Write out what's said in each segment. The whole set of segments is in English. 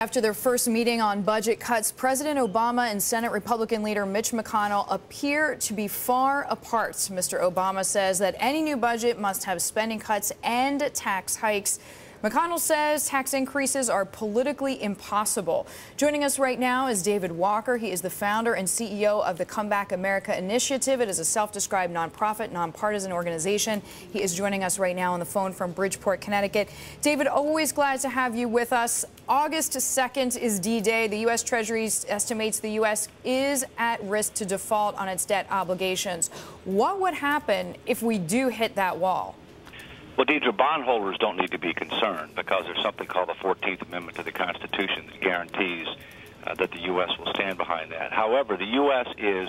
After their first meeting on budget cuts, President Obama and Senate Republican leader Mitch McConnell appear to be far apart. Mr. Obama says that any new budget must have spending cuts and tax hikes. McConnell says tax increases are politically impossible. Joining us right now is David Walker. He is the founder and CEO of the Comeback America Initiative. It is a self-described nonprofit, nonpartisan organization. He is joining us right now on the phone from Bridgeport, Connecticut. David, always glad to have you with us. August 2nd is D-Day. The U.S. Treasury estimates the U.S. is at risk to default on its debt obligations. What would happen if we do hit that wall? Well, Deirdre, bondholders don't need to be concerned because there's something called the 14th Amendment to the Constitution that guarantees that the U.S. will stand behind that. However, the U.S. is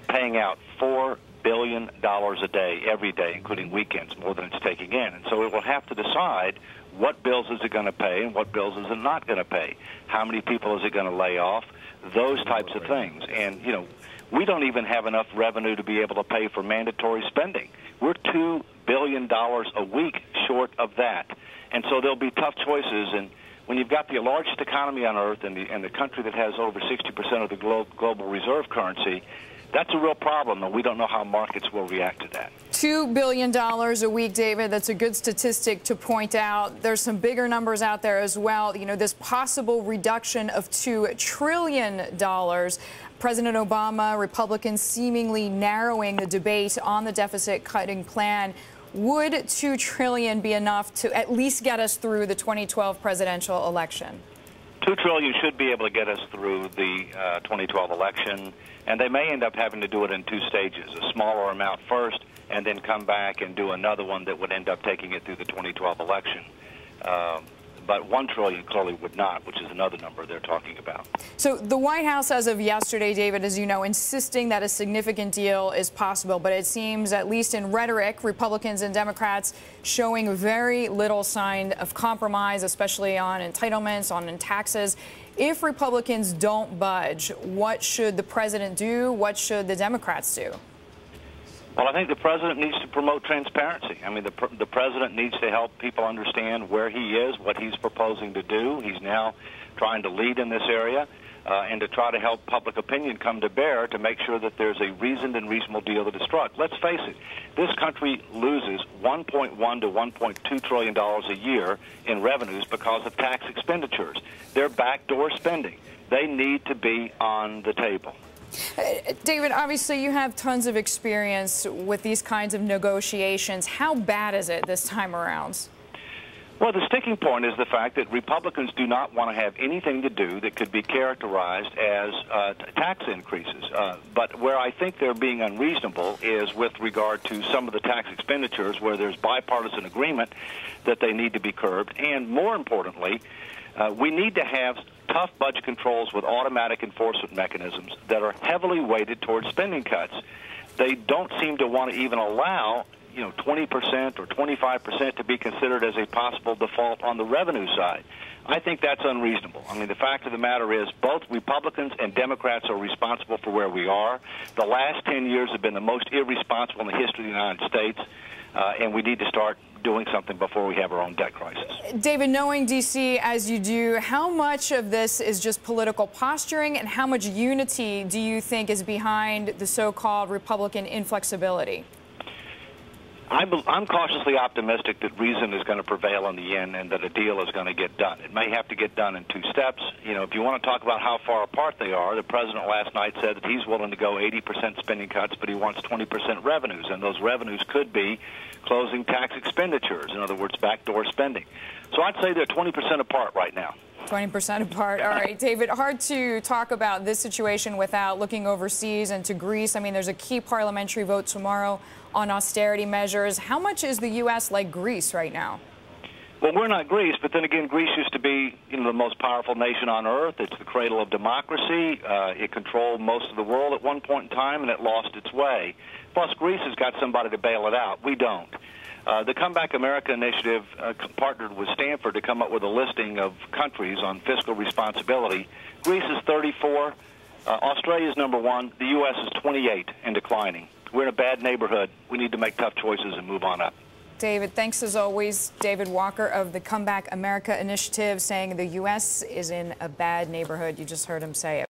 paying out $4 billion a day, every day, including weekends, more than it's taking in. And so it will have to decide what bills is it going to pay and what bills is it not going to pay. How many people is it going to lay off? Those types of things. And, you know, we don't even have enough revenue to be able to pay for mandatory spending. We're $2 billion a week short of that. And so there'll be tough choices. And when you've got the largest economy on earth and the country that has over 60% of the global reserve currency, that's a real problem, and we don't know how markets will react to that. $2 billion a week, David. That's a good statistic to point out. There's some bigger numbers out there as well. You know, this possible reduction of $2 trillion. President Obama, Republicans seemingly narrowing the debate on the deficit-cutting plan. Would $2 trillion be enough to at least get us through the 2012 presidential election? $2 trillion should be able to get us through the 2012 election, and they may end up having to do it in two stages, a smaller amount first, and then come back and do another one that would end up taking it through the 2012 election. But $1 trillion clearly would not, which is another number they're talking about. So the White House, as of yesterday, David, as you know, insisting that a significant deal is possible. But it seems, at least in rhetoric, Republicans and Democrats showing very little sign of compromise, especially on entitlements, on taxes. If Republicans don't budge, what should the president do? What should the Democrats do? Well, I think the president needs to promote transparency. I mean, the president needs to help people understand where he is, what he's proposing to do. He's now trying to lead in this area and to try to help public opinion come to bear to make sure that there's a reasoned and reasonable deal that is struck. Let's face it, this country loses $1.1 to $1.2 trillion a year in revenues because of tax expenditures. They're backdoor spending. They need to be on the table. David, obviously you have tons of experience with these kinds of negotiations. How bad is it this time around? Well, the sticking point is the fact that Republicans do not want to have anything to do that could be characterized as tax increases. But where I think they're being unreasonable is with regard to some of the tax expenditures where there's bipartisan agreement that they need to be curbed. And more importantly, we need to have tough budget controls with automatic enforcement mechanisms that are heavily weighted towards spending cuts. They don't seem to want to even allow, 20% or 25% to be considered as a possible default on the revenue side. I think that's unreasonable. I mean, the fact of the matter is both Republicans and Democrats are responsible for where we are. The last 10 years have been the most irresponsible in the history of the United States, and we need to start doing something before we have our own debt crisis. David, knowing D.C. as you do, how much of this is just political posturing and how much unity do you think is behind the so-called Republican inflexibility? I'm cautiously optimistic that reason is going to prevail in the end and that a deal is going to get done. It may have to get done in two steps. If you want to talk about how far apart they are, the president last night said that he's willing to go 80% spending cuts, but he wants 20% revenues, and those revenues could be closing tax expenditures, in other words, backdoor spending. So I'd say they're 20% apart right now. 20% apart. All right, David, hard to talk about this situation without looking overseas and to Greece. I mean, there's a key parliamentary vote tomorrow on austerity measures. How much is the U.S. like Greece right now? Well, we're not Greece, but then again, Greece used to be, the most powerful nation on earth. It's the cradle of democracy. It controlled most of the world at one point in time, and it lost its way. Plus, Greece has got somebody to bail it out. We don't. The Comeback America Initiative partnered with Stanford to come up with a listing of countries on fiscal responsibility. Greece is 34. Australia is number 1. The U.S. is 28 and declining. We're in a bad neighborhood. We need to make tough choices and move on up. David, thanks as always. David Walker of the Comeback America Initiative saying the U.S. is in a bad neighborhood. You just heard him say it.